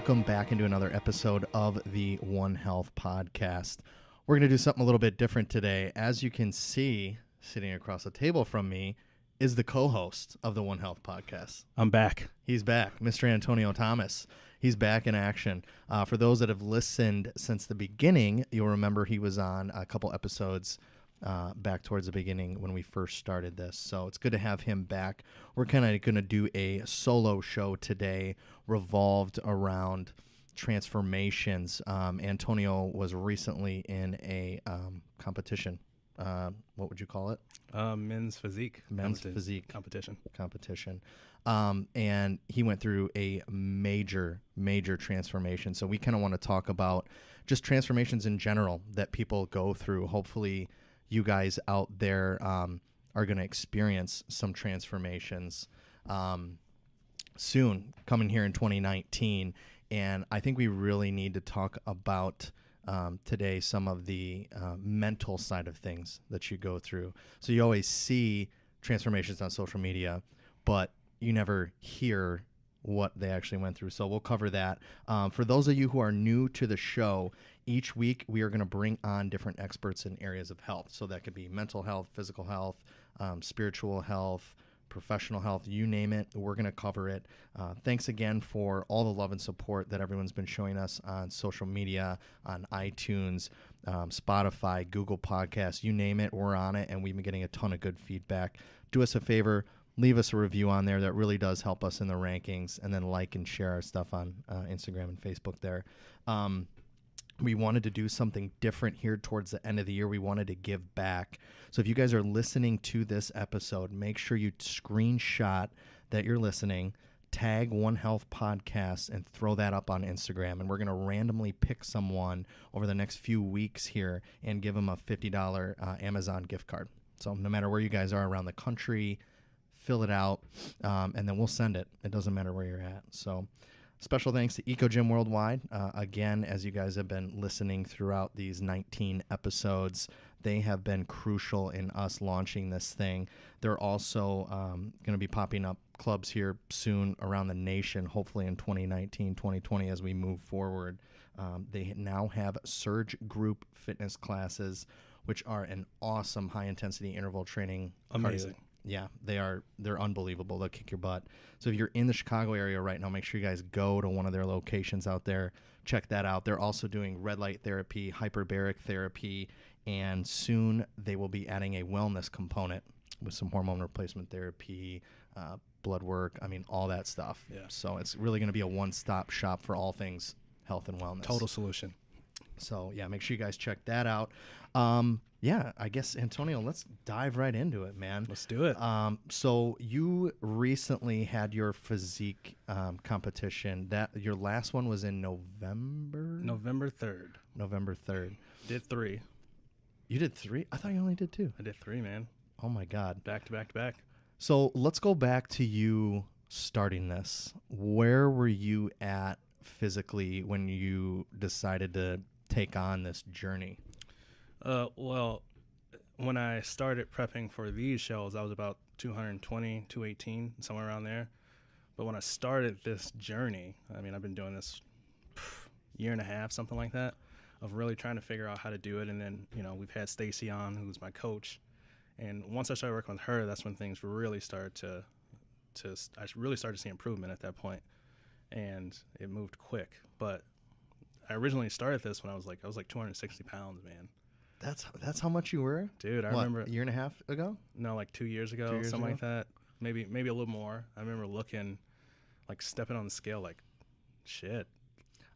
welcome back into another episode of the One Health Podcast. We're going to do something a little bit different today. As you can see, sitting across the table from me is the co-host of the One Health Podcast. I'm back. He's back, Mr. Antonio Thomas. He's back in action. For those that have listened since the beginning, you'll remember he was on a couple episodes back towards the beginning when we first started this. So it's good to have him back. We're kind of going to do a solo show today revolved around transformations. Antonio was recently in a competition. What would you call it? Men's physique. Physique competition. And he went through a major transformation. So we kind of want to talk about just transformations in general that people go through. Hopefully you guys out there are going to experience some transformations soon, coming here in 2019. And I think we really need to talk about today some of the mental side of things that you go through. So you always see transformations on social media, but you never hear what they actually went through. So we'll cover that. For those of you who are new to the show, each week we are going to bring on different experts in areas of health. So that could be mental health, physical health, spiritual health, professional health, you name it, we're going to cover it. Thanks again for all the love and support that everyone's been showing us on social media, on iTunes, Spotify, Google Podcasts, you name it, we're on it, and we've been getting a ton of good feedback. Do us a favor, leave us a review on there. That really does help us in the rankings, and then like and share our stuff on Instagram and Facebook there. We wanted to do something different here towards the end of the year. We wanted to give back. So if you guys are listening to this episode, make sure you screenshot that you're listening, tag One Health Podcast, and throw that up on Instagram. And we're going to randomly pick someone over the next few weeks here and give them a $50 Amazon gift card. So no matter where you guys are around the country, fill it out, and then we'll send it. It doesn't matter where you're at. So special thanks to EcoGym Worldwide. Again, as you guys have been listening throughout these 19 episodes, they have been crucial in us launching this thing. They're also going to be popping up clubs here soon around the nation, hopefully in 2019, 2020 as we move forward. They now have Surge Group fitness classes, which are an awesome high-intensity interval training. Amazing. Cardio. Yeah, they're unbelievable. They'll kick your butt. So if you're in the Chicago area right now, make sure you guys go to one of their locations out there. Check that out. They're also doing red light therapy, hyperbaric therapy, and soon they will be adding a wellness component with some hormone replacement therapy, blood work, all that stuff. Yeah. So it's really going to be a one-stop shop for all things health and wellness. Total solution. So, yeah, make sure you guys check that out. Yeah, I guess, Antonio, let's dive right into it, man. Let's do it. So you recently had your physique competition. Your last one was in November? November 3rd. November 3rd. Did 3. You did 3? I thought you only did 2. I did 3, man. Oh, my God. Back to back to back. So let's go back to you starting this. Where were you at physically when you decided to take on this journey? Well, when I started prepping for these shows, I was about 220, 218, somewhere around there. But when I started this journey, I've been doing this year and a half, something like that, of really trying to figure out how to do it. And then, we've had Stacy on, who's my coach. And once I started working with her, that's when things really started I really started to see improvement at that point. And it moved quick. But I originally started this when I was like 260 pounds, man. That's how much you were? Dude, I remember a year and a half ago? No, like 2 years ago, something like that. Maybe a little more. I remember looking, stepping on the scale, like, shit.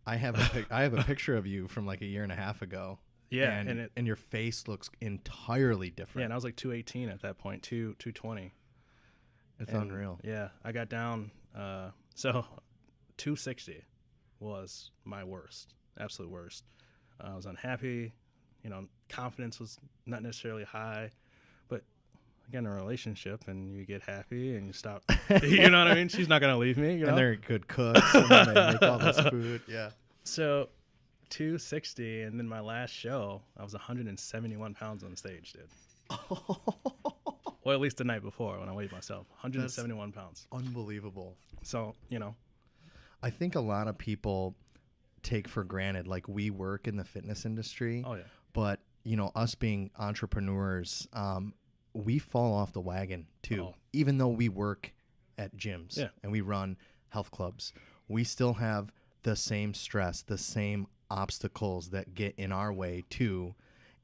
I have a picture of you from like a year and a half ago. Yeah, and your face looks entirely different. Yeah, and I was like 218 at that point, 220. It's unreal. Yeah, I got down. So 260 was my worst, absolute worst. I was unhappy. Confidence was not necessarily high, but I get in a relationship and you get happy and you stop. You know what I mean? She's not going to leave me. And they're good cooks and then they make all this food. Yeah. So 260, and then my last show, I was 171 pounds on stage, dude. Well, at least the night before when I weighed myself, 171 pounds. Unbelievable. So, I think a lot of people take for granted, like we work in the fitness industry, Oh yeah. but us being entrepreneurs, we fall off the wagon too. Oh. Even though we work at gyms Yeah. and we run health clubs, we still have the same stress, the same obstacles that get in our way too.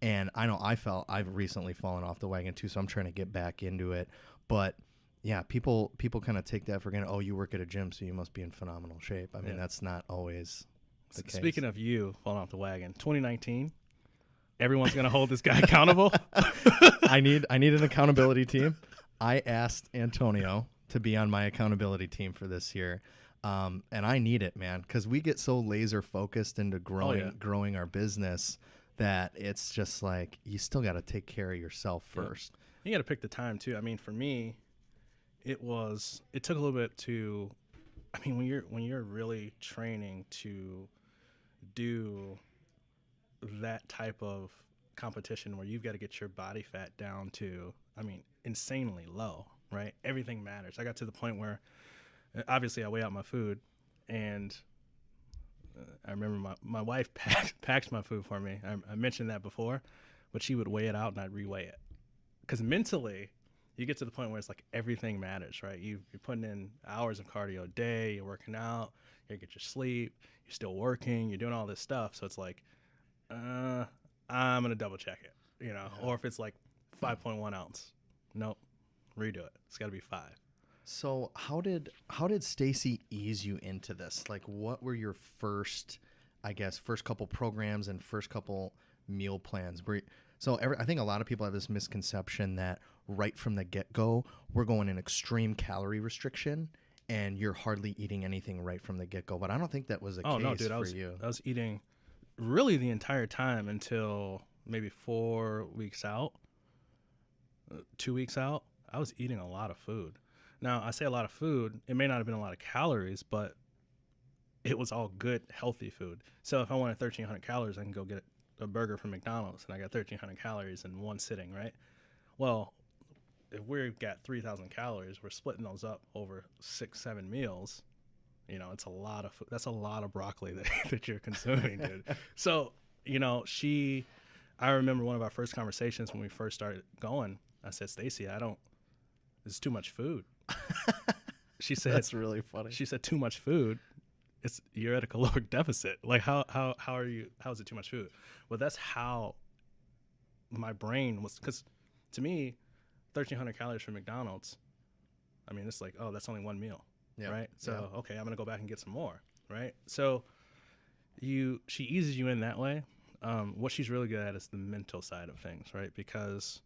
And I know I've recently fallen off the wagon too, so I'm trying to get back into it. But yeah, people kind of take that for granted. Oh, you work at a gym, so you must be in phenomenal shape. I mean, that's not always the case. Speaking of you falling off the wagon, 2019, everyone's going to hold this guy accountable. I need an accountability team. I asked Antonio to be on my accountability team for this year. And I need it, man, because we get so laser focused into growing our business that it's just like you still got to take care of yourself first. You got to pick the time too. I mean, for me, it took a little bit to, I mean, when you're really training to do that type of competition where you've got to get your body fat down to, I mean, insanely low, right? Everything matters. I got to the point where obviously I weigh out my food, and I remember my wife packs my food for me. I mentioned that before, but she would weigh it out and I'd reweigh it. Because mentally, you get to the point where it's like everything matters, right? You're putting in hours of cardio a day, you're working out, you get your sleep, you're still working, you're doing all this stuff. So it's like, I'm going to double check it, Or if it's like 5.1 ounce, nope, redo it. It's got to be 5. So how did Stacy ease you into this? Like, what were your first couple programs and first couple meal plans? I think a lot of people have this misconception that right from the get-go, we're going in extreme calorie restriction and you're hardly eating anything right from the get-go. But I don't think that was the case no, dude, for you. I was eating really the entire time until maybe 4 weeks out, 2 weeks out. I was eating a lot of food. Now, I say a lot of food. It may not have been a lot of calories, but it was all good, healthy food. So if I wanted 1,300 calories, I can go get a burger from McDonald's, and I got 1,300 calories in one sitting, right? Well, if we've got 3,000 calories, we're splitting those up over 6-7 meals. It's a lot of food. That's a lot of broccoli that you're consuming, dude. So, I remember one of our first conversations when we first started going. I said, Stacy, it's too much food. She said, that's really funny. She said, too much food. You're at a caloric deficit. Like, how is it too much food? Well, that's how my brain was, because to me, 1,300 calories from McDonald's, I mean, it's like, oh, that's only one meal, right? So, okay, I'm going to go back and get some more, right? So she eases you in that way. What she's really good at is the mental side of things, right? Because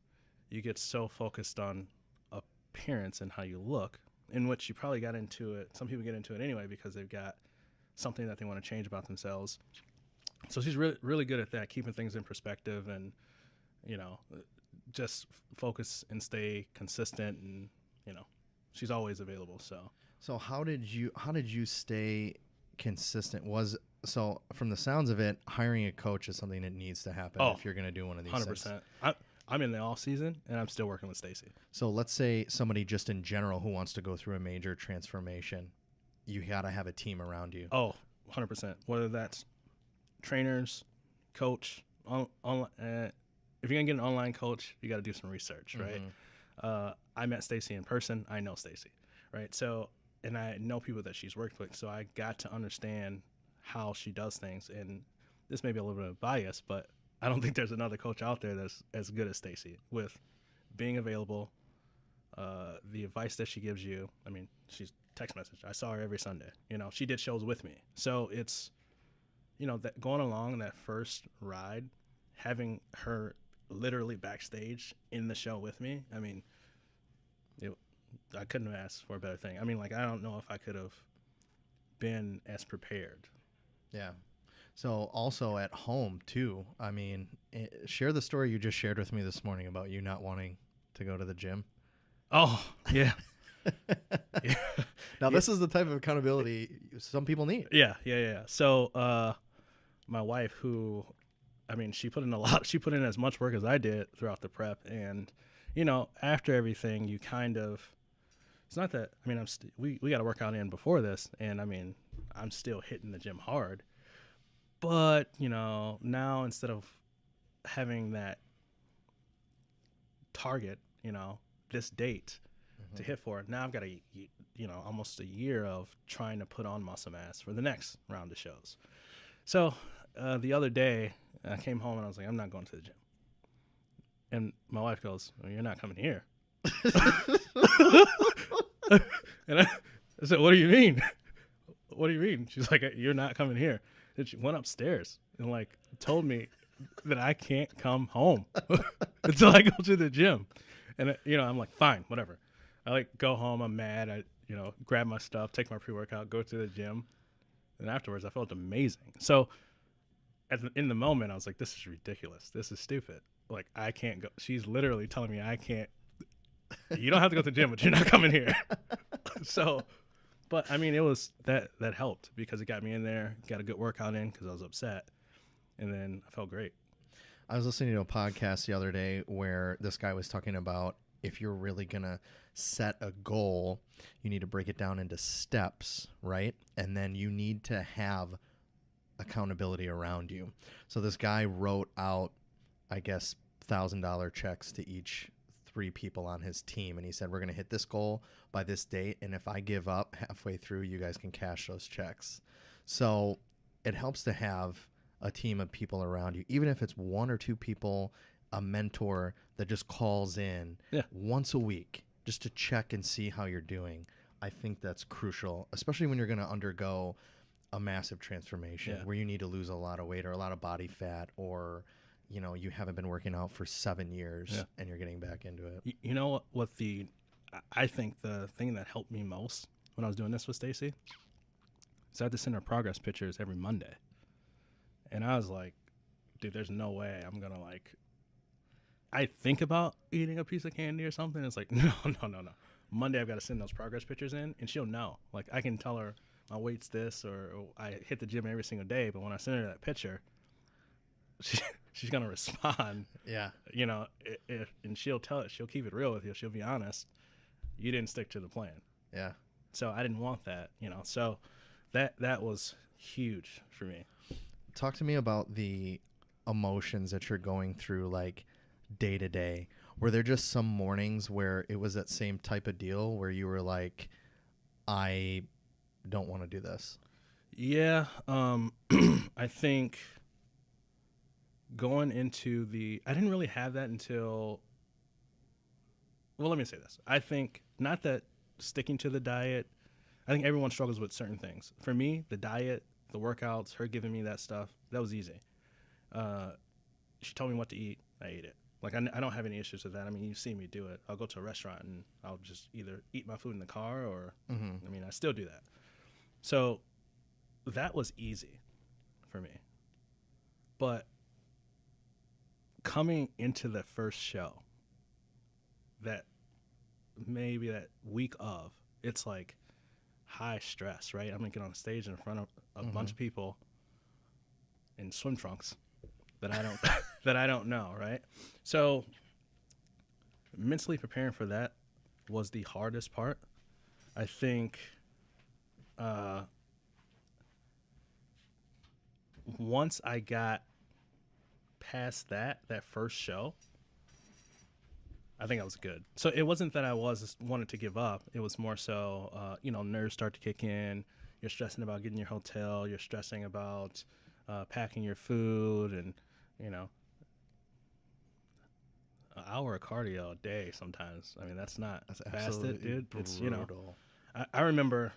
you get so focused on appearance and how you look, in which you probably got into it. Some people get into it anyway because they've got something that they want to change about themselves. So she's really, really good at that, keeping things in perspective and, just focus and stay consistent. And, she's always available. So how did you stay consistent? So from the sounds of it, hiring a coach is something that needs to happen if you're going to do one of these 100%. I'm in the off season and I'm still working with Stacy. So let's say somebody just in general who wants to go through a major transformation, you got to have a team around you. Oh, 100%. Whether that's trainers, coach, if you're going to get an online coach, you got to do some research, right? I met Stacy in person. I know Stacy, right? So, and I know people that she's worked with. So I got to understand how she does things. And this may be a little bit of bias, but I don't think there's another coach out there that's as good as Stacy with being available, the advice that she gives you. I mean, she's text message. I saw her every Sunday. She did shows with me. So it's, that going along that first ride, having her literally backstage in the show with me, I mean, I couldn't have asked for a better thing. I mean, like, I don't know if I could have been as prepared. Yeah. So also at home too, I mean, share the story you just shared with me this morning about you not wanting to go to the gym. Oh, yeah. Yeah. Now this is the type of accountability some people need. Yeah. So my wife, who, I mean, she put in as much work as I did throughout the prep. And, after everything, you kind of, it's not that, I mean, we got to work out in before this. And I mean, I'm still hitting the gym hard. But, now instead of having that target, this date to hit for, now I've got almost a year of trying to put on muscle mass for the next round of shows. So the other day I came home and I was like, I'm not going to the gym. And my wife goes, well, you're not coming here. And I said, what do you mean? What do you mean? She's like, you're not coming here. And she went upstairs and told me that I can't come home until I go to the gym. And I'm like, fine, whatever. I go home, I'm mad. I grab my stuff, take my pre-workout, go to the gym. And afterwards I felt amazing. So in the moment I was like, this is ridiculous. This is stupid. I can't go. She's literally telling me I can't. You don't have to go to the gym, but you're not coming here. So, but it was that helped because it got me in there, got a good workout in because I was upset, and then I felt great. I was listening to a podcast the other day where this guy was talking about if you're really going to set a goal, you need to break it down into steps, right? And then you need to have accountability around you. So this guy wrote out, I guess, $1,000 checks to each 3 people on his team. And he said, we're going to hit this goal by this date. And if I give up halfway through, you guys can cash those checks. So it helps to have a team of people around you, even if it's 1 or 2 people, a mentor that just calls in once a week just to check and see how you're doing. I think that's crucial, especially when you're going to undergo a massive transformation where you need to lose a lot of weight or a lot of body fat, or you haven't been working out for 7 years and you're getting back into it. You know what I think the thing that helped me most when I was doing this with Stacy is I had to send her progress pictures every Monday. And I was like, dude, there's no way I'm going to I think about eating a piece of candy or something. It's like, no. Monday I've got to send those progress pictures in and she'll know. I can tell her my weight's this or I hit the gym every single day. But when I send her that picture, she's going to respond. Yeah. And she'll keep it real with you. She'll be honest. You didn't stick to the plan. Yeah. So I didn't want that, so that was huge for me. Talk to me about the emotions that you're going through, day to day. Were there just some mornings where it was that same type of deal where you were like, I don't want to do this? Yeah. I think going into I didn't really have that until, well, let me say this. I think not that sticking to the diet, I think everyone struggles with certain things. For me, the diet, the workouts, her giving me that stuff, that was easy. She told me what to eat. I ate it. I don't have any issues with that. You see me do it. I'll go to a restaurant and I'll just either eat my food in the car or, I still do that. So that was easy for me. But coming into the first show, that week of, it's high stress, right? I'm going to get on stage in front of a bunch of people in swim trunks that I don't know, right? So mentally preparing for that was the hardest part. I think once I got past that first show, I think I was good. So it wasn't that I wanted to give up. It was more so, nerves start to kick in. You're stressing about getting your hotel. You're stressing about packing your food, and an hour of cardio a day sometimes. That's fasted, dude. Brutal. It's I remember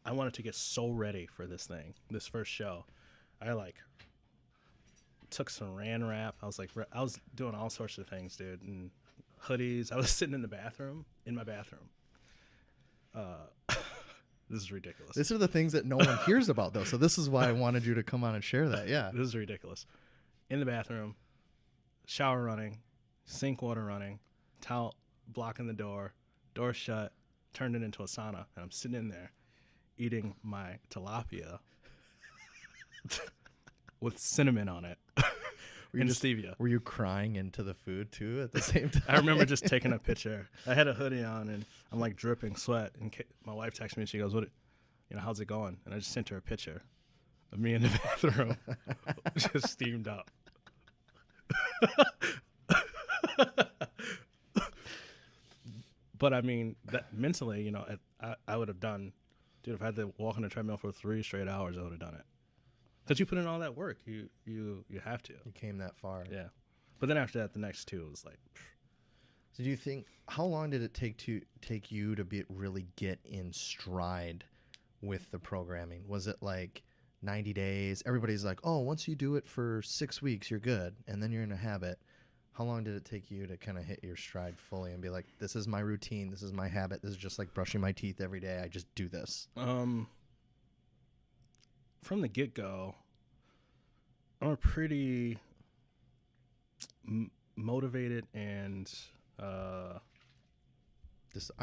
I wanted to get so ready for this first show. I took Saran wrap. I was doing all sorts of things, dude, and hoodies. I was sitting in my bathroom. This is ridiculous. These are the things that no one hears about, though. So this is why I wanted you to come on and share that. Yeah. This is ridiculous. In the bathroom, shower running, sink water running, towel blocking the door shut, turned it into a sauna, and I'm sitting in there eating my tilapia with cinnamon on it. And stevia. Were you crying into the food too at the same time? I remember just taking a picture. I had a hoodie on and I'm dripping sweat. And my wife texted me and she goes, how's it going? And I just sent her a picture of me in the bathroom, just steamed up. But I mean, that mentally, I would have done, dude, if I had to walk on the treadmill for 3 straight hours, I would have done it. Because you put in all that work, you have to. You came that far. Yeah. But then after that, the next 2 was like. So do you think, how long did it take you to really get in stride with the programming? Was it like 90 days? Everybody's like, oh, once you do it for 6 weeks, you're good, and then you're in a habit. How long did it take you to kind of hit your stride fully and be like, this is my routine, this is my habit, this is just like brushing my teeth every day, I just do this? From the get-go, I'm a pretty motivated and I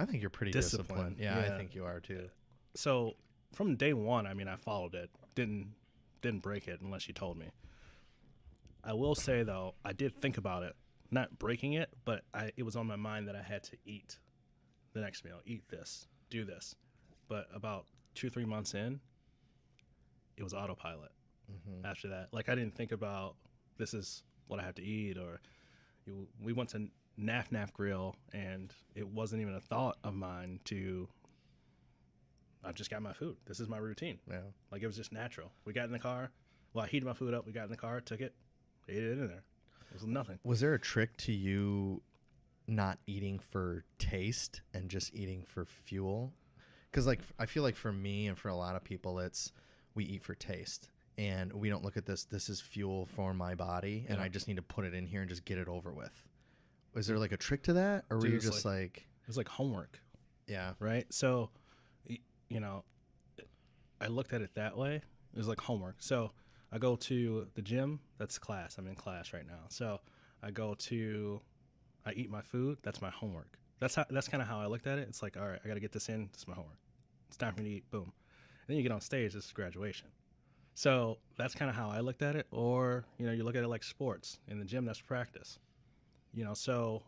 think you're pretty disciplined. Yeah, I think you are too. So from day one, I mean, I followed it. Didn't break it unless you told me. I will say, though, I did think about it. Not breaking it, but it was on my mind that I had to eat the next meal, eat this, do this. But about 2-3 months in, it was autopilot after that. Like, I didn't think about this is what I have to eat, or we went to Naf Grill, and it wasn't even a thought of mine to, I've just got my food. This is my routine. Yeah. Like, it was just natural. We got in the car. Well, I heated my food up. We got in the car, took it, ate it in there. It was nothing. Was there a trick to you not eating for taste and just eating for fuel? Because, like, I feel like for me and for a lot of people, it's we eat for taste. And we don't look at this is fuel for my body, and I just need to put it in here and just get it over with. Was there, like, a trick to that? Or were you just like... It was like homework. Yeah. Right? So, I looked at it that way. It was like homework. So I go to the gym. That's class. I'm in class right now. So I eat my food. That's my homework. That's kind of how I looked at it. It's like, all right, I got to get this in. This is my homework. It's time for me to eat. Boom. And then you get on stage. This is graduation. So that's kind of how I looked at it. Or, you look at it like sports. In the gym, that's practice. So,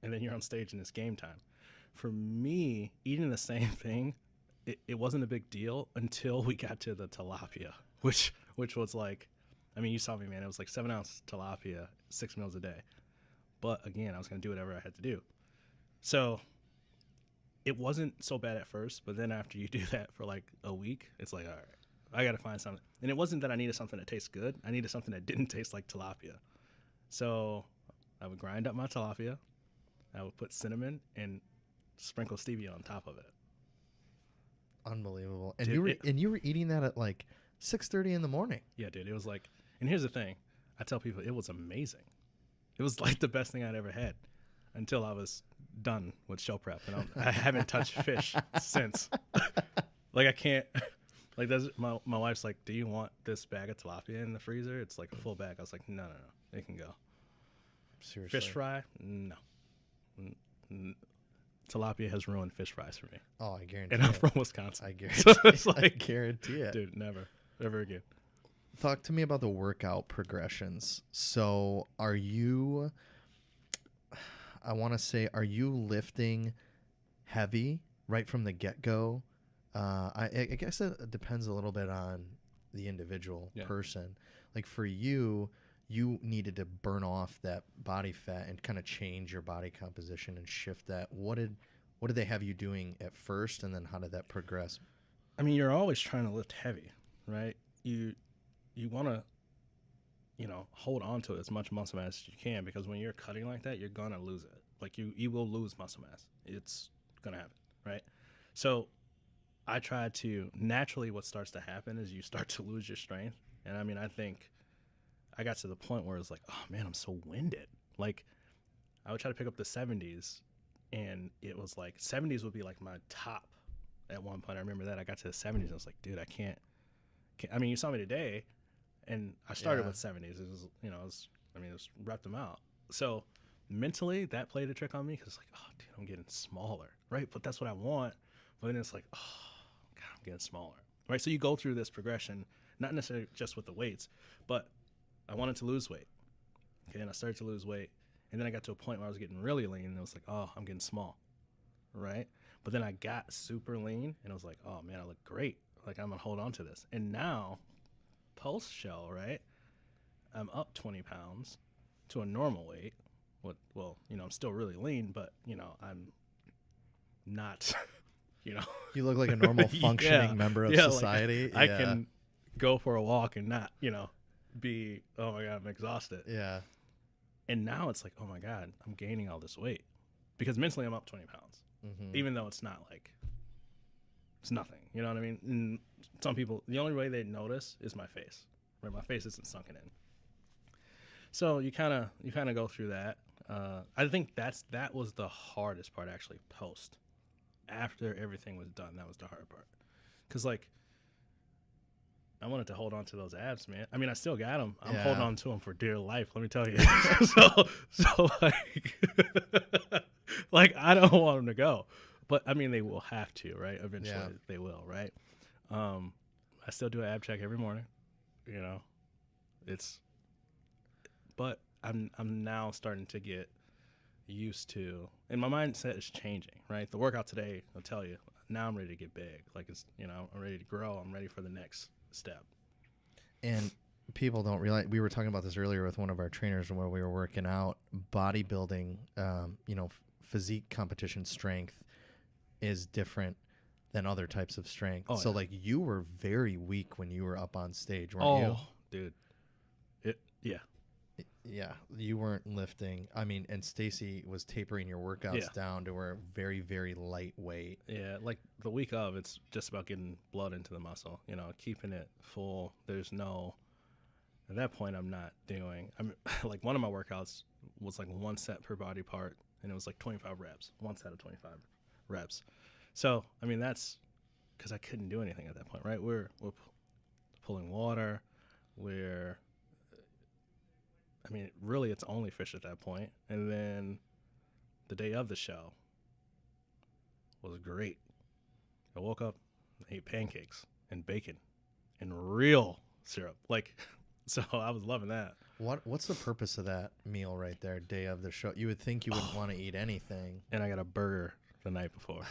and then you're on stage and it's game time. For me, eating the same thing, it wasn't a big deal until we got to the tilapia, which was like, I mean, you saw me, man. It was like 7-ounce tilapia, 6 meals a day. But again, I was going to do whatever I had to do. So it wasn't so bad at first, but then after you do that for like a week, it's like, all right, I got to find something. And it wasn't that I needed something that tastes good. I needed something that didn't taste like tilapia. So I would grind up my tilapia. I would put cinnamon and sprinkle stevia on top of it. Unbelievable. And you were eating that at like 6:30 in the morning. Yeah, dude. It was like, and here's the thing. I tell people it was amazing. It was like the best thing I'd ever had until I was done with show prep. And I haven't touched fish since. Like, I can't, like, my wife's like, do you want this bag of tilapia in the freezer? It's like a full bag. I was like, no. It can go. Seriously. Fish fry? No. Tilapia has ruined fish fries for me. Oh, I guarantee it. And I'm from Wisconsin. I guarantee so it's like, I guarantee it. Dude, never again. Talk to me about the workout progressions. So are you lifting heavy right from the get-go? I guess it depends a little bit on the individual person. Like for you needed to burn off that body fat and kind of change your body composition and shift that. What did they have you doing at first, and then how did that progress? I mean, you're always trying to lift heavy, right? You want to, hold on to as much muscle mass as you can, because when you're cutting like that, you're going to lose it. Like you will lose muscle mass. It's going to happen, right? So I try to, naturally what starts to happen is you start to lose your strength. And I mean, I think I got to the point where it's like, oh man, I'm so winded. Like I would try to pick up the 70s, and it was like 70s would be like my top at one point. I remember that I got to the 70s and I was like, dude, I can't. I mean, you saw me today, and I started with 70s. It was, it was rep them out. So mentally, that played a trick on me, because it's like, oh, dude, I'm getting smaller, right? But that's what I want. But then it's like, oh, God, I'm getting smaller, right? So you go through this progression, not necessarily just with the weights, but I wanted to lose weight. Okay, and I started to lose weight, and then I got to a point where I was getting really lean, and it was like, oh, I'm getting small, right? But then I got super lean, and I was like, oh man, I look great. Like, I'm gonna hold on to this. And now, post show, right, I'm up 20 pounds to a normal weight. Well, I'm still really lean, but I'm not, You look like a normal functioning member of society. Like, I can go for a walk and not, be, oh my God, I'm exhausted. Yeah. And now it's like, oh my God, I'm gaining all this weight because mentally I'm up 20 pounds, even though it's not like, it's nothing. You know what I mean? And some people, the only way they notice is my face, right? My face isn't sunken in. So you kind of go through that. I think that was the hardest part, actually, post. After everything was done, that was the hard part. Because, like, I wanted to hold on to those abs, man. I mean, I still got them. I'm holding on to them for dear life, let me tell you. so like, I don't want them to go. But, I mean, they will have to, right? Eventually, they will, right? I still do an ab check every morning, But I'm now starting to get used to, and my mindset is changing, right? The workout today, I'll tell you, now I'm ready to get big. Like, it's, I'm ready to grow. I'm ready for the next step. And people don't realize, we were talking about this earlier with one of our trainers where we were working out, bodybuilding, physique competition strength is different than other types of strength. Oh, so, yeah. like, you were very weak when you were up on stage, weren't you? Oh, dude. Yeah, you weren't lifting. I mean, and Stacy was tapering your workouts down to where very, very lightweight. Yeah, like the week of, it's just about getting blood into the muscle, keeping it full. There's no, at that point, I'm not doing, like, one of my workouts was like 1 set per body part, and it was like 25 reps, 1 set of 25 reps. So, I mean, that's because I couldn't do anything at that point, right? We're pulling water. Really, it's only fish at that point. And then the day of the show was great. I woke up, ate pancakes and bacon and real syrup. Like, so I was loving that. What's the purpose of that meal right there, day of the show? You would think you wouldn't want to eat anything. And I got a burger the night before.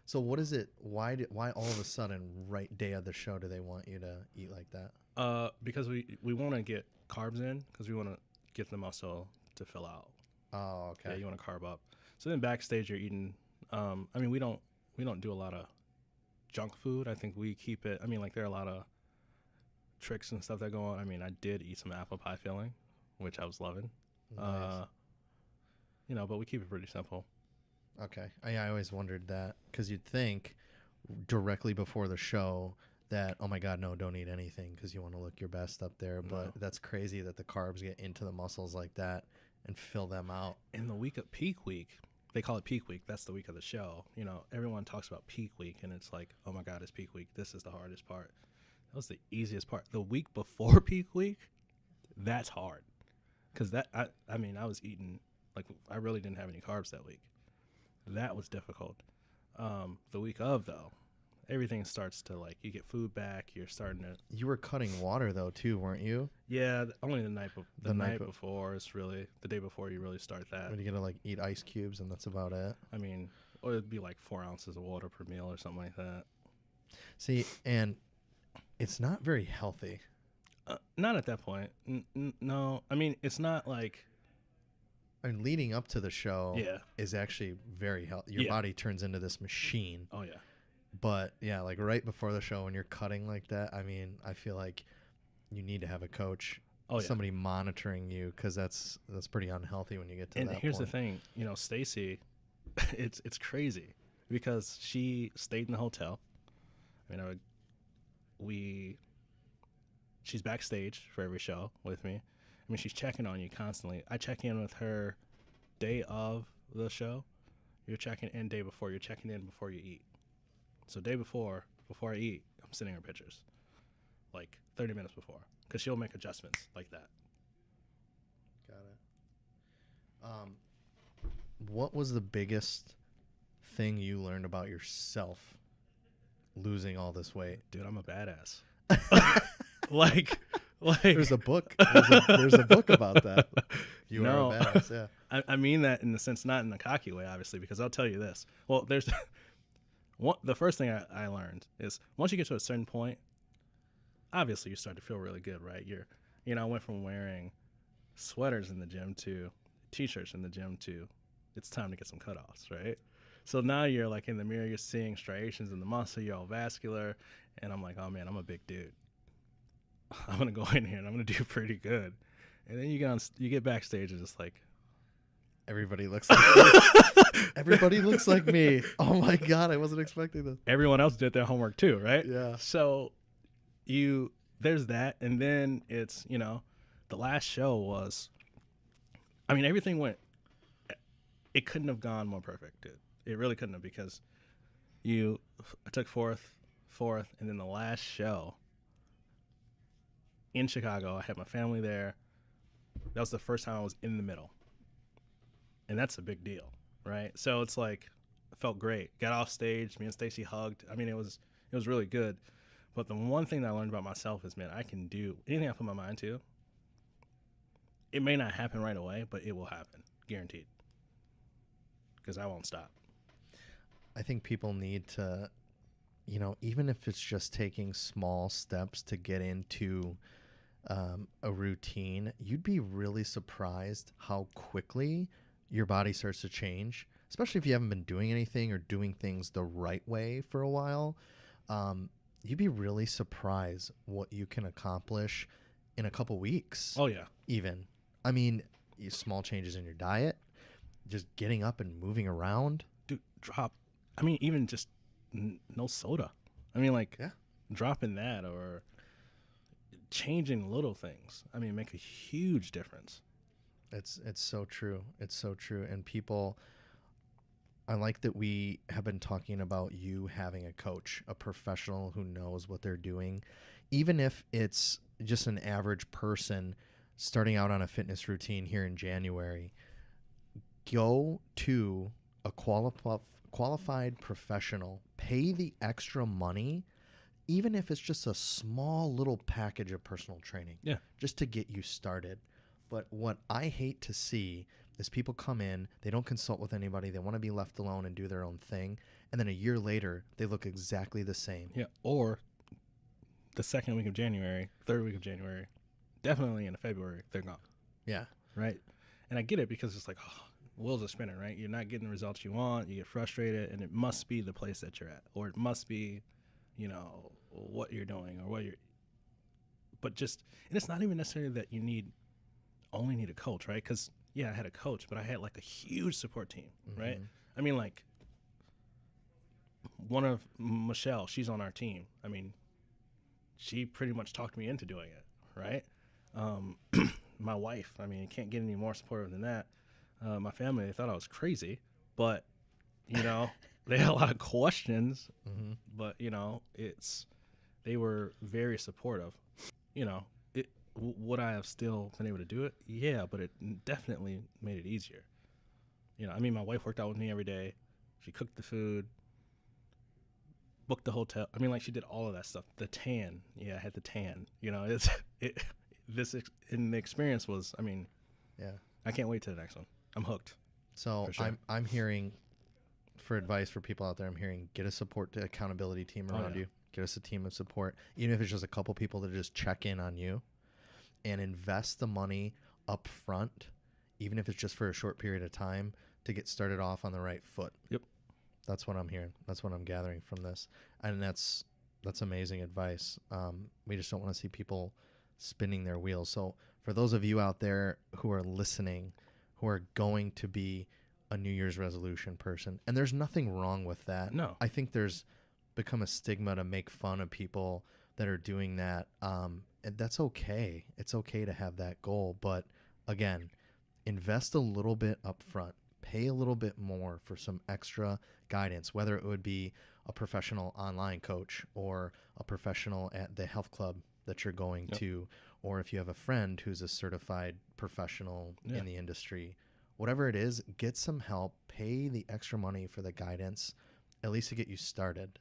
So what is it? Why all of a sudden, right day of the show, do they want you to eat like that? Because we want to get carbs in because we want to get the muscle to fill out. Oh, okay. Yeah, you want to carb up. So then backstage you're eating. We don't do a lot of junk food. I think we keep it. Like, there are a lot of tricks and stuff that go on. I did eat some apple pie filling, which I was loving. Nice. But we keep it pretty simple. Okay. I always wondered that because you'd think directly before the show that, oh my God, no, don't eat anything because you want to look your best up there. But that's crazy that the carbs get into the muscles like that and fill them out. In the week of peak week, they call it peak week. That's the week of the show. Everyone talks about peak week, and it's like, oh my God, it's peak week. This is the hardest part. That was the easiest part. The week before peak week, that's hard because I was eating, like, I really didn't have any carbs that week. That was difficult. The week of, though, everything starts to, like, you get food back. You're starting to. You were cutting water though too, weren't you? Yeah, only the night. The night before is really the day before you really start that. When you gotta, like, eat ice cubes and that's about it. Or it'd be like 4 ounces of water per meal or something like that. See, and it's not very healthy. Not at that point. No, it's not like. And leading up to the show is actually very healthy. Your body turns into this machine. Oh, yeah. But, yeah, like right before the show when you're cutting like that, I feel like you need to have a coach, somebody monitoring you because that's pretty unhealthy when you get to that point. And here's the thing, Stacy, it's crazy because she stayed in the hotel. She's backstage for every show with me. She's checking on you constantly. I check in with her day of the show. You're checking in day before. You're checking in before you eat. So day before I eat, I'm sending her pictures, like 30 minutes before, because she'll make adjustments like that. Got it. What was the biggest thing you learned about yourself losing all this weight? Dude, I'm a badass. like there's a book. There's a book about that. You are a badass, yeah. I mean that in the sense, not in a cocky way, obviously, because I'll tell you this. Well, the first thing I learned is once you get to a certain point, obviously you start to feel really good, right? I went from wearing sweaters in the gym to t-shirts in the gym to it's time to get some cutoffs, right? So now you're like in the mirror, you're seeing striations in the muscle, you're all vascular, and I'm like, oh man, I'm a big dude. I'm gonna go in here and I'm gonna do pretty good. And then you get backstage and it's like everybody looks like me. Everybody looks like me. Oh my God, I wasn't expecting this. Everyone else did their homework too, right? Yeah. So there's that, and then it's the last show was, everything went. It couldn't have gone more perfect, dude. It really couldn't have, because I took fourth, and then the last show in Chicago, I had my family there. That was the first time I was in the middle, and that's a big deal, right? So it's like, it felt great. Got off stage, me and Stacy hugged. It was really good. But the one thing that I learned about myself is, man, I can do anything I put my mind to. It may not happen right away, but it will happen, guaranteed, because I won't stop. I think people need to, even if it's just taking small steps to get into a routine, you'd be really surprised how quickly your body starts to change, especially if you haven't been doing anything or doing things the right way for a while. You'd be really surprised what you can accomplish in a couple weeks. Oh, yeah. Even. Small changes in your diet, just getting up and moving around. Dude, even just no soda. Dropping that or changing little things, make a huge difference. It's so true. It's so true. And people, I like that we have been talking about you having a coach, a professional who knows what they're doing. Even if it's just an average person starting out on a fitness routine here in January, go to a qualified professional, pay the extra money, even if it's just a small little package of personal training, just to get you started. But what I hate to see is people come in, they don't consult with anybody, they want to be left alone and do their own thing, and then a year later, they look exactly the same. Yeah, or the second week of January, third week of January, definitely in February, they're gone. Yeah. Right? And I get it, because it's like, wheels are spinning, right? You're not getting the results you want, you get frustrated, and it must be the place that you're at, or it must be, what you're doing, or but and it's not even necessarily that you only need a coach, right? Because, I had a coach, but I had like a huge support team, right? One of Michelle, she's on our team. She pretty much talked me into doing it, right? My wife, you can't get any more supportive than that. My family, they thought I was crazy, but, they had a lot of questions, but, they were very supportive. Would I have still been able to do it? Yeah, but it definitely made it easier. My wife worked out with me every day. She cooked the food, booked the hotel. She did all of that stuff. The tan, I had the tan. The experience was, I can't wait to the next one. I'm hooked. So sure. I'm hearing, for advice for people out there, I'm hearing get a support to accountability team around you. Get us a team of support, even if it's just a couple people to just check in on you, and invest the money up front, even if it's just for a short period of time, to get started off on the right foot. Yep. That's what I'm hearing. That's what I'm gathering from this. And that's amazing advice. We just don't want to see people spinning their wheels. So for those of you out there who are listening, who are going to be a New Year's resolution person, and there's nothing wrong with that. No. I think there's become a stigma to make fun of people that are doing that. And that's okay. It's okay to have that goal. But again, invest a little bit up front. Pay a little bit more for some extra guidance, whether it would be a professional online coach or a professional at the health club that you're going to, or if you have a friend who's a certified professional in the industry. Whatever it is, get some help. Pay the extra money for the guidance, at least to get you started.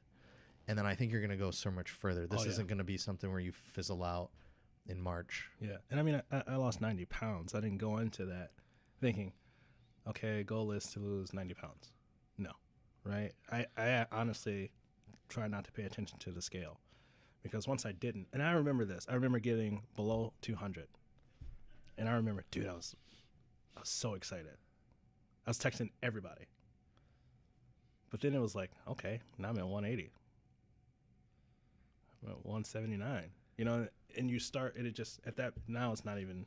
And then I think you're going to go so much further. This isn't going to be something where you fizzle out in March. Yeah. And I lost 90 pounds. I didn't go into that thinking, okay, goal is to lose 90 pounds. No. right? I honestly try not to pay attention to the scale, because once I didn't, and I remember this, I remember getting below 200, and I remember, dude, I was so excited. I was texting everybody, but then it was like, okay, now I'm at 180, I'm at 179, you know, and you start, and it just at that now it's not even,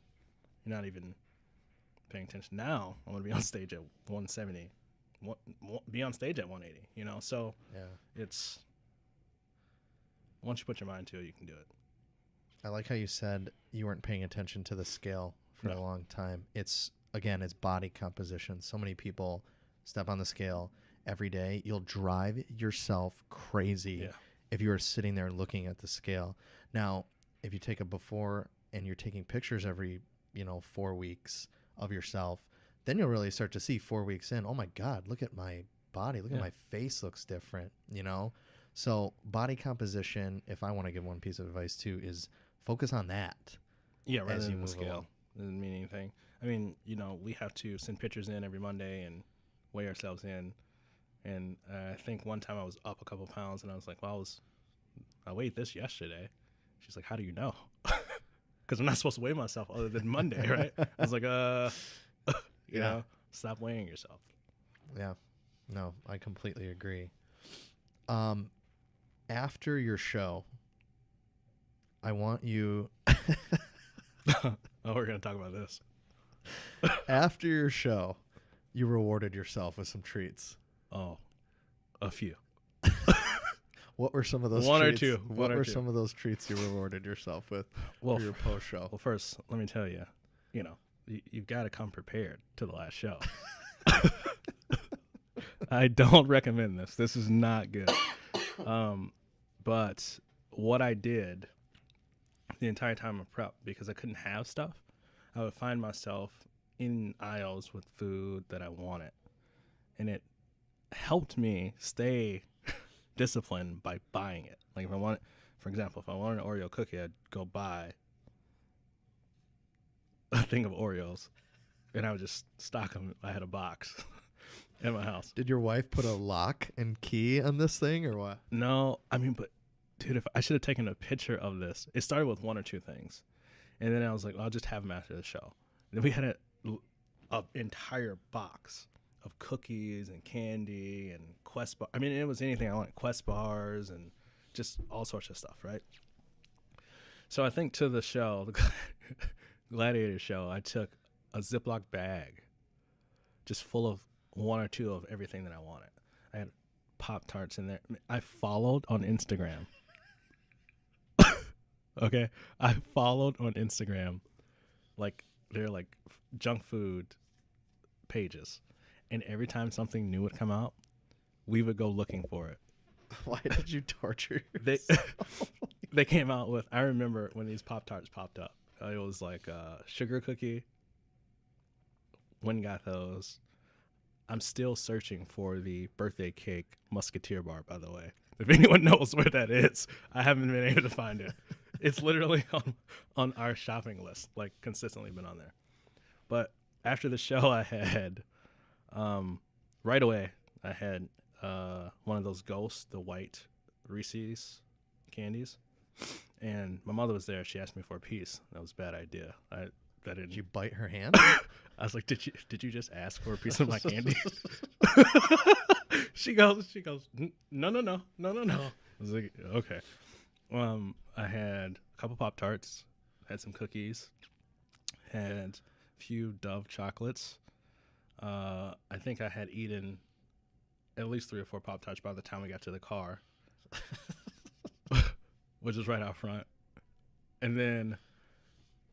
you're not even paying attention. Now I'm gonna be on stage at 170, be on stage at 180, you know. So Yeah. it's, once you put your mind to it, you can do it. I like how you said you weren't paying attention to the scale for a long time. It's body composition. So many people step on the scale every day. You'll drive yourself crazy if you are sitting there looking at the scale. Now, if you take a before and you're taking pictures every, 4 weeks of yourself, then you'll really start to see 4 weeks in, oh my God, look at my body. Look at my face looks different, So body composition, if I want to give one piece of advice too, is focus on that. Yeah, rather than the scale. Doesn't mean anything. I mean, we have to send pictures in every Monday and weigh ourselves in. And I think one time I was up a couple pounds, and I was like, well, I weighed this yesterday. She's like, how do you know? Because I'm not supposed to weigh myself other than Monday, right? I was like, you know, stop weighing yourself. Yeah. No, I completely agree. After your show, I want you... Oh, we're going to talk about this. After your show, you rewarded yourself with some treats. Oh, a few. What were some of those One treats? or two. What were some of those treats you rewarded yourself with for your post show? Well, first, let me tell you, you've got to come prepared to the last show. I don't recommend this. This is not good. But what I did the entire time of prep, because I couldn't have stuff, I would find myself in aisles with food that I wanted. And it helped me stay disciplined by buying it. Like if I wanted, for example, if I wanted an Oreo cookie, I'd go buy a thing of Oreos and I would just stock them. I had a box in my house. Did your wife put a lock and key on this thing or what? No, I mean, but dude, if I should have taken a picture of this. It started with one or two things. And then I was like, well, I'll just have them after the show. And then we had an entire box of cookies and candy and Quest bar. I mean, it was anything I wanted. Quest bars and just all sorts of stuff, right? So I think to the show, the Gladiator show, I took a Ziploc bag just full of one or two of everything that I wanted. I had Pop-Tarts in there. I followed on Instagram. Okay? I followed on Instagram. Like, they're like junk food pages. And every time something new would come out, we would go looking for it. Why did you torture yourself? They came out with, I remember when these Pop-Tarts popped up. It was like a sugar cookie. When got those? I'm still searching for the birthday cake Musketeer bar, by the way. If anyone knows where that is, I haven't been able to find it. It's literally on our shopping list, like consistently been on there. But after the show, I had, right away, I had one of those Ghosts, the white Reese's candies. And my mother was there. She asked me for a piece. That was a bad idea. Did you bite her hand? I was like, did you just ask for a piece of my candy? She goes, no. I was like, okay. I had a couple Pop-Tarts, had some cookies, had a few Dove chocolates. I think I had eaten at least 3 or 4 Pop-Tarts by the time we got to the car, which is right out front. And then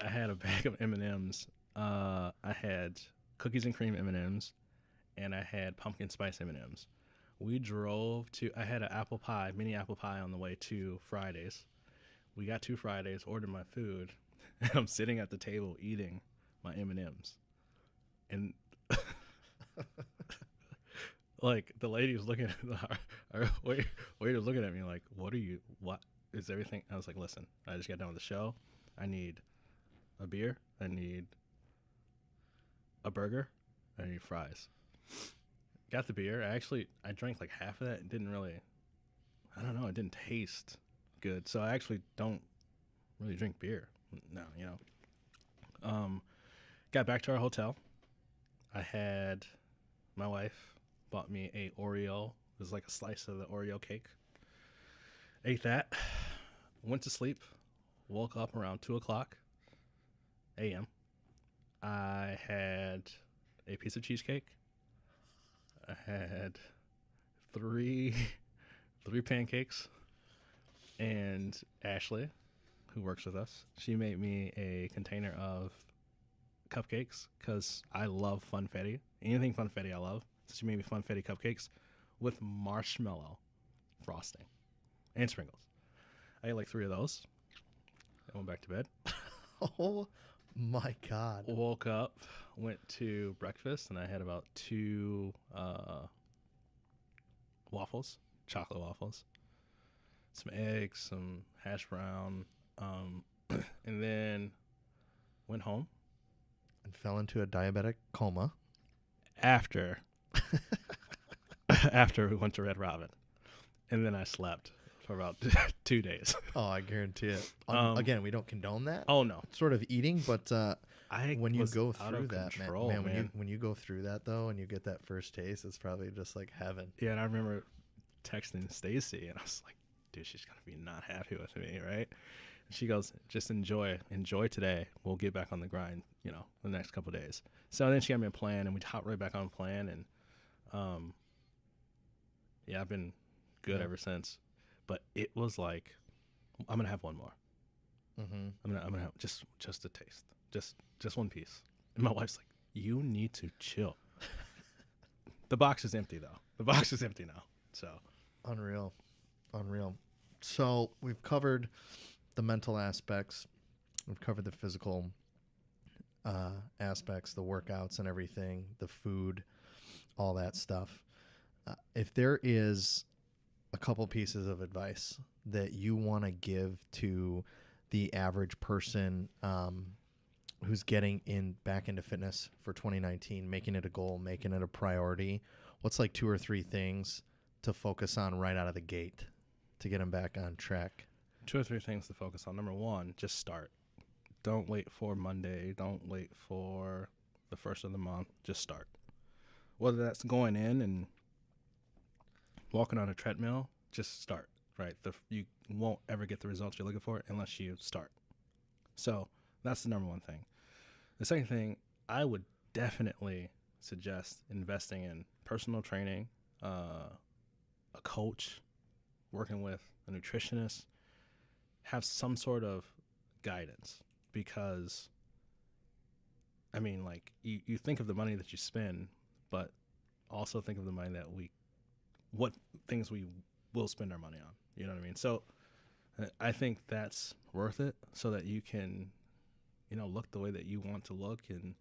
I had a bag of M&Ms. I had cookies and cream M&Ms, and I had pumpkin spice M&Ms. We drove to, I had an apple pie, mini apple pie on the way to Fridays. We got to Fridays, ordered my food, and I'm sitting at the table eating my M&Ms. And like the lady was looking at our waiter looking at me like, what is everything? I was like, listen, I just got done with the show. I need a beer. I need a burger. I need fries. got the beer. I drank like half of that. It didn't really, I don't know, it didn't taste good. So I actually don't really drink beer now, you know. Got back to our hotel. I had my wife bought me a Oreo. It was like a slice of the Oreo cake. Ate that. Went to sleep. Woke up around 2:00 a.m. I had a piece of cheesecake. I had three pancakes. And Ashley, who works with us, she made me a container of cupcakes because I love funfetti. Anything funfetti I love. So she made me funfetti cupcakes with marshmallow frosting and sprinkles. I ate like 3 of those. I went back to bed. Oh my God. Woke up, went to breakfast, and I had about 2 waffles, chocolate waffles, some eggs, some hash brown, and then went home. And fell into a diabetic coma. After we went to Red Robin, and then I slept for about 2 days. Oh, I guarantee it. Again, we don't condone that. Oh no, Sort of eating, but when you was go out through of that, control, man, when you go through that though, and you get that first taste, it's probably just like heaven. Yeah, and I remember texting Stacy, and I was like, dude, she's gonna be not happy with me, right? And she goes, just enjoy today. We'll get back on the grind, you know, the next couple of days. So then she got me a plan, and we hopped right back on plan, and yeah, I've been good ever since. But it was like, I'm gonna have one more. Mm-hmm. I'm gonna have just a taste, just one piece. And my wife's like, you need to chill. The box is empty though. The box is empty now. So Unreal. So we've covered the mental aspects. We've covered the physical aspects, the workouts and everything, the food, all that stuff. If there is a couple pieces of advice that you want to give to the average person who's getting back into fitness for 2019, making it a goal, making it a priority, what's like 2 or 3 things to focus on right out of the gate to get them back on track? 2 or 3 things to focus on. Number 1, just start. Don't wait for Monday. Don't wait for the first of the month. Just start. Whether that's going in and walking on a treadmill, just start, right? You won't ever get the results you're looking for unless you start. So that's the number 1 thing. The second thing, I would definitely suggest investing in personal training, a coach, working with a nutritionist, have some sort of guidance, because I mean, like, you think of the money that you spend, but also think of the money that what things we will spend our money on. You know what I mean? So I think that's worth it, so that you can, you know, look the way that you want to look and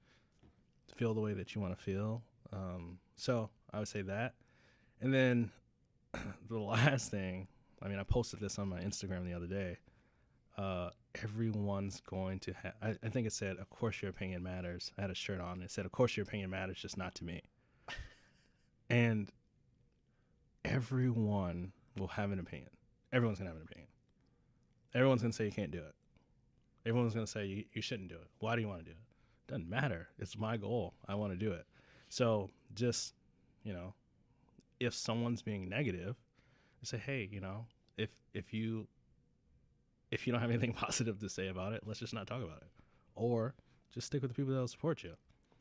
feel the way that you want to feel. So I would say that. And then the last thing, I mean, I posted this on my Instagram the other day. Everyone's going to have, I think it said, of course your opinion matters. I had a shirt on. It said, of course your opinion matters, just not to me. And everyone will have an opinion. Everyone's going to have an opinion. Everyone's going to say you can't do it. Everyone's going to say you shouldn't do it. Why do you want to do it? Doesn't matter. It's my goal. I want to do it. So just, you know, if someone's being negative, say, hey, you know, if you don't have anything positive to say about it, let's just not talk about it. Or just stick with the people that will support you.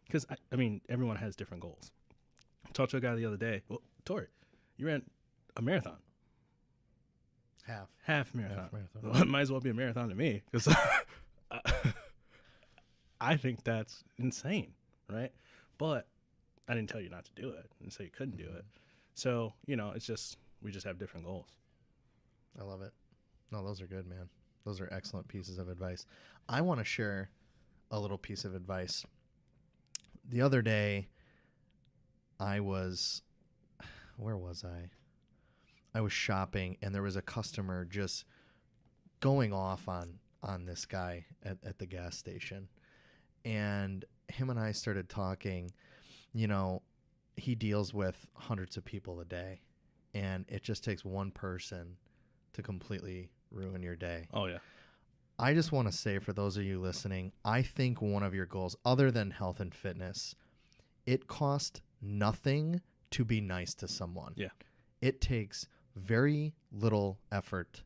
Because, I mean, everyone has different goals. I talked to a guy the other day. Well, Tori, you ran a marathon. Half marathon. Well, it might as well be a marathon to me, because I think that's insane, right? But I didn't tell you not to do it and say you couldn't do it. So, you know, it's just, we just have different goals. I love it. No, those are good, man. Those are excellent pieces of advice. I want to share a little piece of advice. The other day, where was I? I was shopping, and there was a customer just going off on this guy at the gas station. And him and I started talking. You know, he deals with hundreds of people a day, and it just takes one person to completely ruin your day. Oh, yeah. I just want to say, for those of you listening, I think one of your goals, other than health and fitness, it costs nothing to be nice to someone. Yeah. It takes very little effort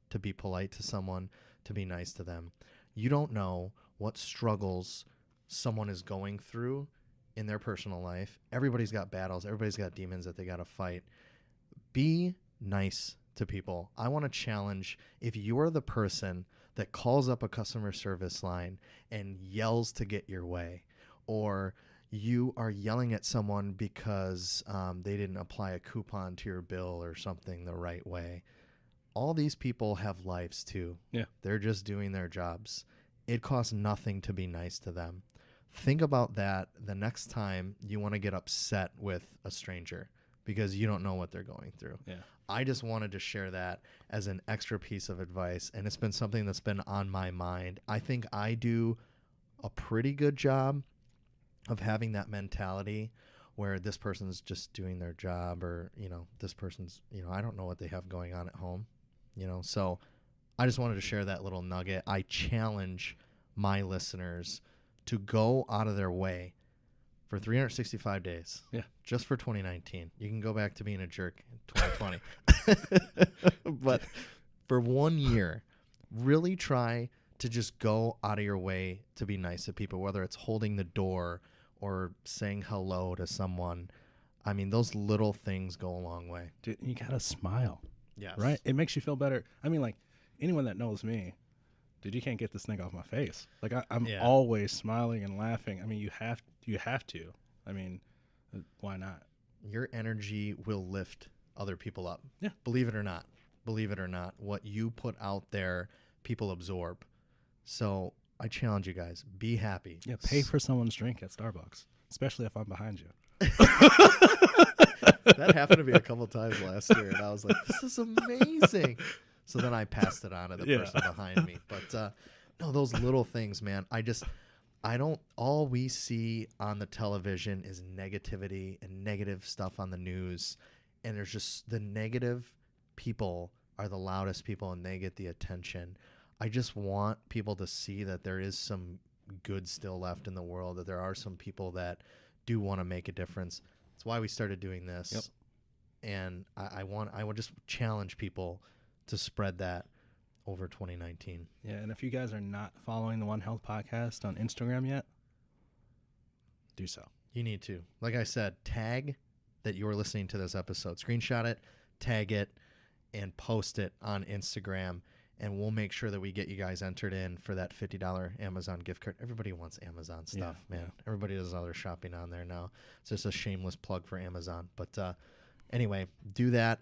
to be polite to someone, to be nice to them. You don't know what struggles someone is going through in their personal life. Everybody's got battles. Everybody's got demons that they got to fight. Be nice to people. I want to challenge, if you're the person that calls up a customer service line and yells to get your way, or you are yelling at someone because they didn't apply a coupon to your bill or something the right way. All these people have lives too. Yeah. They're just doing their jobs. It costs nothing to be nice to them. Think about that the next time you want to get upset with a stranger because you don't know what they're going through. Yeah. I just wanted to share that as an extra piece of advice, and it's been something that's been on my mind. I think I do a pretty good job of having that mentality where this person's just doing their job, or, this person's, I don't know what they have going on at home, so I just wanted to share that little nugget. I challenge my listeners to go out of their way for 365 days. Yeah. Just for 2019. You can go back to being a jerk in 2020. But for 1 year, really try to just go out of your way to be nice to people, whether it's holding the door or saying hello to someone. I mean, those little things go a long way. Dude, you got to smile. Yes. Right? It makes you feel better. I mean, like, anyone that knows me, dude, you can't get this thing off my face. Like, I'm always smiling and laughing. I mean, you have to. I mean, why not? Your energy will lift other people up. Yeah. Believe it or not. What you put out there, people absorb. So I challenge you guys, be happy. Yeah, pay for someone's drink at Starbucks, especially if I'm behind you. That happened to me a couple times last year, and I was like, this is amazing. So then I passed it on to the person behind me. But no, those little things, man. All we see on the television is negativity and negative stuff on the news. And there's just, the negative people are the loudest people, and they get the attention. I just want people to see that there is some good still left in the world, that there are some people that do want to make a difference. That's why we started doing this. Yep. And I would just challenge people to spread that over 2019. Yeah, and if you guys are not following the One Health Podcast on Instagram yet, do so. You need to. Like I said, tag that you're listening to this episode. Screenshot it, tag it, and post it on Instagram, and we'll make sure that we get you guys entered in for that $50 Amazon gift card. Everybody wants Amazon stuff, man. Yeah. Everybody does all their shopping on there now. It's just a shameless plug for Amazon. But anyway, do that.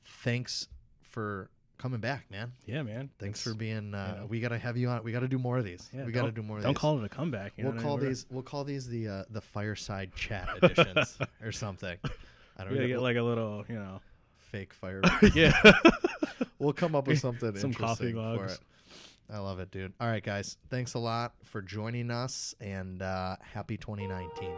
Thanks for coming back, man. Yeah, man. Thanks for being. We gotta have you on. We gotta do more of these. Yeah, we gotta do more of these. Don't call it a comeback. We'll call these the Fireside Chat editions or something. I don't know. Get like a little, fake fire. Yeah. We'll come up with something some coffee interesting for mugs. it. I love it, dude. All right, guys. Thanks a lot for joining us, and happy 2019.